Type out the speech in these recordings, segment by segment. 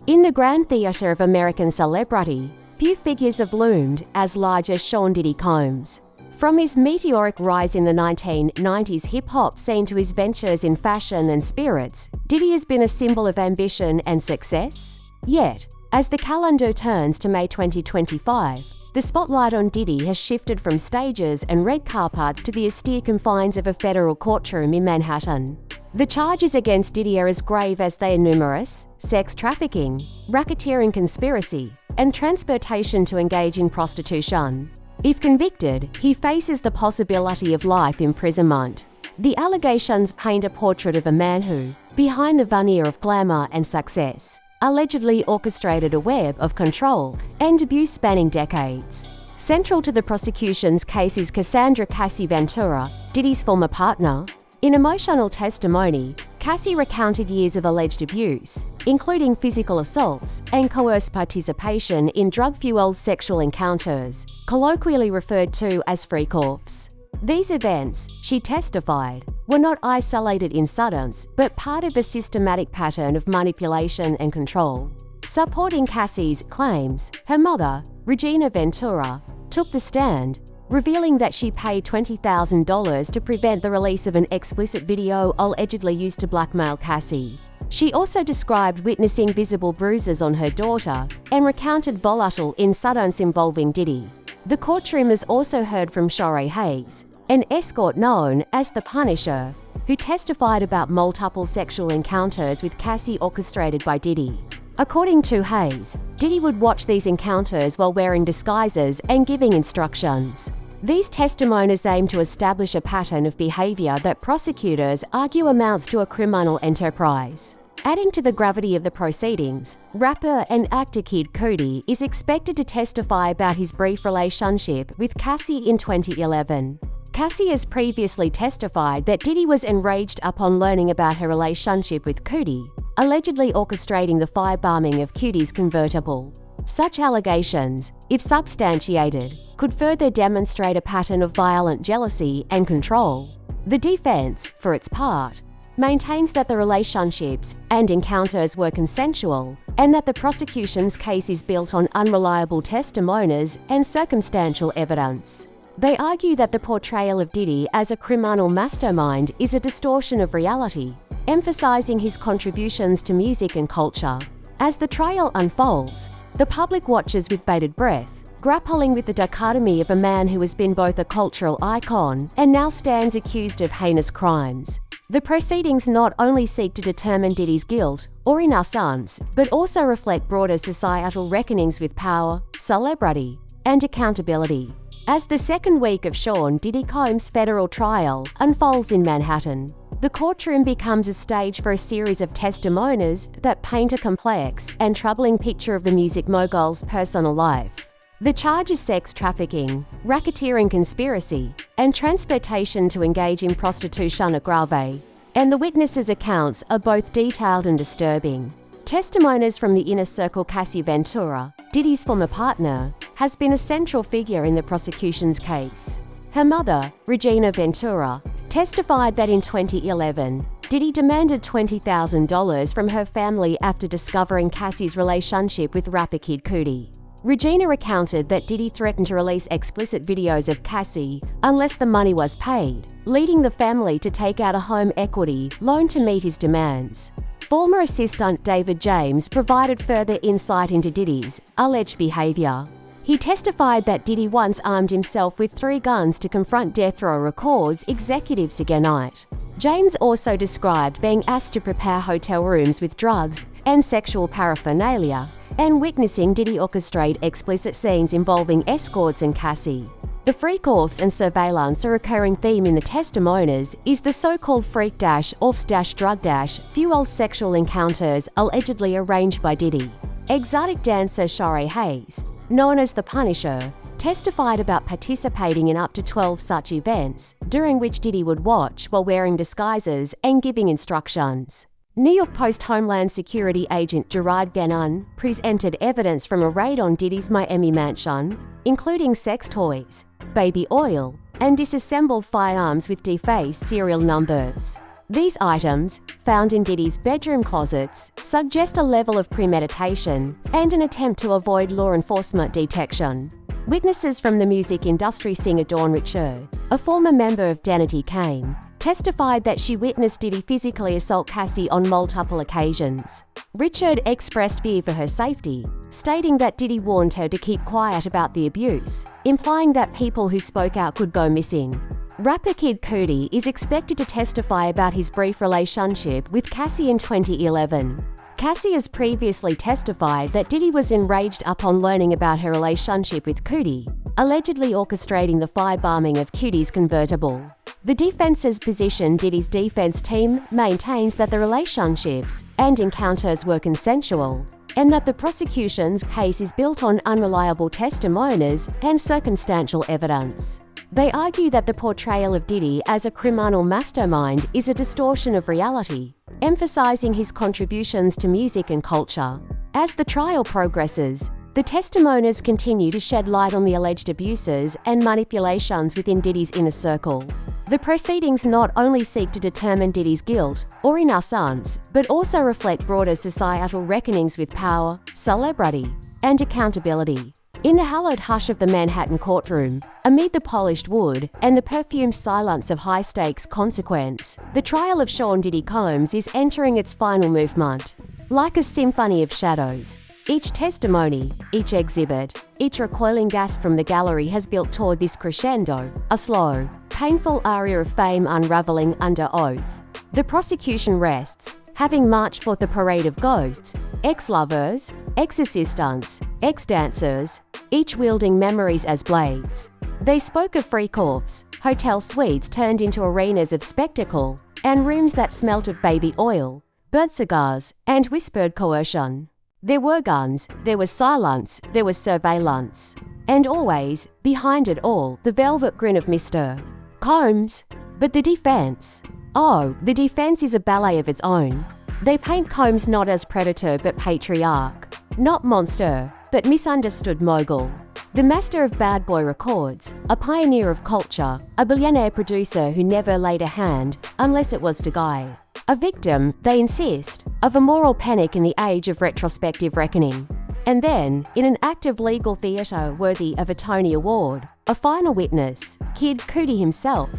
In the grand theatre of American celebrity, few figures have loomed as large as Sean Diddy Combs. From his meteoric rise in the 1990s hip-hop scene to his ventures in fashion and spirits, Diddy has been a symbol of ambition and success. Yet, as the calendar turns to May 2025, the spotlight on Diddy has shifted from stages and red carpets to the austere confines of a federal courtroom in Manhattan. The charges against Diddy are as grave as they are numerous: sex trafficking, racketeering conspiracy, and transportation to engage in prostitution. If convicted, he faces the possibility of life imprisonment. The allegations paint a portrait of a man who, behind the veneer of glamour and success, allegedly orchestrated a web of control and abuse spanning decades. Central to the prosecution's case is Cassandra "Cassie" Ventura, Diddy's former partner. In emotional testimony, Cassie recounted years of alleged abuse, including physical assaults and coerced participation in drug-fueled sexual encounters, colloquially referred to as freak-offs. These events, she testified, were not isolated incidents, but part of a systematic pattern of manipulation and control. Supporting Cassie's claims, her mother, Regina Ventura, took the stand, revealing that she paid $20,000 to prevent the release of an explicit video allegedly used to blackmail Cassie. She also described witnessing visible bruises on her daughter and recounted volatile incidents involving Diddy. The courtroom has also heard from Shorey Hayes, an escort known as the Punisher, who testified about multiple sexual encounters with Cassie orchestrated by Diddy. According to Hayes, Diddy would watch these encounters while wearing disguises and giving instructions. These testimonies aim to establish a pattern of behavior that prosecutors argue amounts to a criminal enterprise. Adding to the gravity of the proceedings, rapper and actor Kid Cudi is expected to testify about his brief relationship with Cassie in 2011. Cassie has previously testified that Diddy was enraged upon learning about her relationship with Cudi, allegedly orchestrating the firebombing of Cudi's convertible. Such allegations, if substantiated, could further demonstrate a pattern of violent jealousy and control. The defense, for its part, maintains that the relationships and encounters were consensual and that the prosecution's case is built on unreliable testimonies and circumstantial evidence. They argue that the portrayal of Diddy as a criminal mastermind is a distortion of reality, emphasizing his contributions to music and culture. As the trial unfolds, the public watches with bated breath, grappling with the dichotomy of a man who has been both a cultural icon and now stands accused of heinous crimes. The proceedings not only seek to determine Diddy's guilt or innocence, but also reflect broader societal reckonings with power, celebrity, and accountability. As the second week of Sean Diddy Combs' federal trial unfolds in Manhattan, the courtroom becomes a stage for a series of testimonies that paint a complex and troubling picture of the music mogul's personal life. The charge is sex trafficking, racketeering conspiracy, and transportation to engage in prostitution aggrave, and the witnesses' accounts are both detailed and disturbing. Testimonies from the inner circle. Cassie Ventura, Diddy's former partner, has been a central figure in the prosecution's case. Her mother, Regina Ventura, testified that in 2011, Diddy demanded $20,000 from her family after discovering Cassie's relationship with rapper Kid Cudi. Regina recounted that Diddy threatened to release explicit videos of Cassie unless the money was paid, leading the family to take out a home equity loan to meet his demands. Former assistant David James provided further insight into Diddy's alleged behavior. He testified that Diddy once armed himself with 3 guns to confront Death Row Records executive Suge Knight. James also described being asked to prepare hotel rooms with drugs and sexual paraphernalia, and witnessing Diddy orchestrate explicit scenes involving escorts and Cassie. The freak-offs and surveillance, a recurring theme in the testimonies, is the so-called freak-offs-drug-fueled sexual encounters allegedly arranged by Diddy. Exotic dancer Shorey Hayes, known as the Punisher, testified about participating in up to 12 such events, during which Diddy would watch while wearing disguises and giving instructions. New York Post Homeland Security agent Gerard Gannon presented evidence from a raid on Diddy's Miami mansion, including sex toys, baby oil, and disassembled firearms with defaced serial numbers. These items, found in Diddy's bedroom closets, suggest a level of premeditation and an attempt to avoid law enforcement detection. Witnesses from the music industry singer Dawn Richard, a former member of Danity Kane, testified that she witnessed Diddy physically assault Cassie on multiple occasions. Richard expressed fear for her safety, stating that Diddy warned her to keep quiet about the abuse, implying that people who spoke out could go missing. Rapper Kid Cudi is expected to testify about his brief relationship with Cassie in 2011. Cassie has previously testified that Diddy was enraged upon learning about her relationship with Cudi, allegedly orchestrating the firebombing of Cudi's convertible. The defense's position Diddy's defense team maintains that the relationships and encounters were consensual, and that the prosecution's case is built on unreliable testimonies and circumstantial evidence. They argue that the portrayal of Diddy as a criminal mastermind is a distortion of reality, emphasizing his contributions to music and culture. As the trial progresses, the testimonies continue to shed light on the alleged abuses and manipulations within Diddy's inner circle. The proceedings not only seek to determine Diddy's guilt or innocence, but also reflect broader societal reckonings with power, celebrity, and accountability. In the hallowed hush of the Manhattan courtroom, amid the polished wood and the perfumed silence of high-stakes consequence, the trial of Sean Diddy Combs is entering its final movement. Like a symphony of shadows, each testimony, each exhibit, each recoiling gasp from the gallery has built toward this crescendo, a slow, painful aria of fame unraveling under oath. The prosecution rests, having marched forth a parade of ghosts, ex-lovers, ex-assistants, ex-dancers, each wielding memories as blades. They spoke of freak-offs, hotel suites turned into arenas of spectacle, and rooms that smelt of baby oil, burnt cigars, and whispered coercion. There were guns, there was silence, there was surveillance. And always, behind it all, the velvet grin of Mr. Combs. But the defense. Oh, the defense is a ballet of its own. They paint Combs not as predator but patriarch, not monster, but misunderstood mogul. The master of bad boy records, a pioneer of culture, a billionaire producer who never laid a hand, unless it was to Guy. A victim, they insist, of a moral panic in the age of retrospective reckoning. And then, in an act of legal theatre worthy of a Tony Award, a final witness, Kid Cudi himself.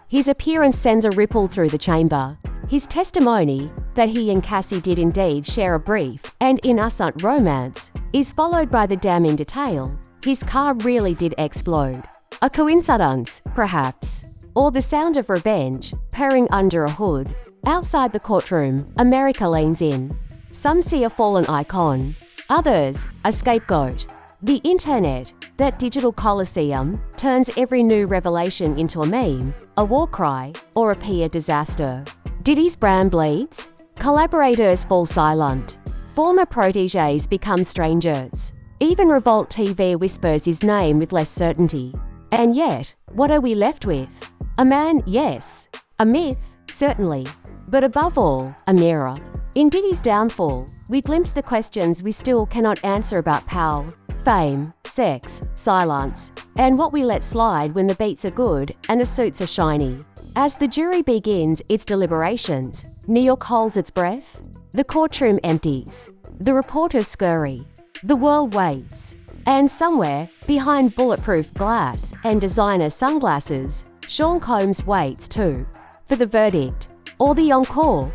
His appearance sends a ripple through the chamber. His testimony, that he and Cassie did indeed share a brief and innocent romance, is followed by the damning detail: his car really did explode. A coincidence, perhaps, or the sound of revenge, purring under a hood. Outside the courtroom, America leans in. Some see a fallen icon, others, a scapegoat. The internet, that digital coliseum, turns every new revelation into a meme, a war cry, or a PR disaster. Diddy's brand bleeds. Collaborators fall silent. Former proteges become strangers. Even Revolt TV whispers his name with less certainty. And yet, what are we left with? A man, yes. A myth, certainly. But above all, a mirror. In Diddy's downfall, we glimpse the questions we still cannot answer about power, fame, sex, silence, and what we let slide when the beats are good and the suits are shiny. As the jury begins its deliberations, New York holds its breath. The courtroom empties. The reporters scurry. The world waits. And somewhere, behind bulletproof glass and designer sunglasses, Sean Combs waits too. For the verdict, or the encore.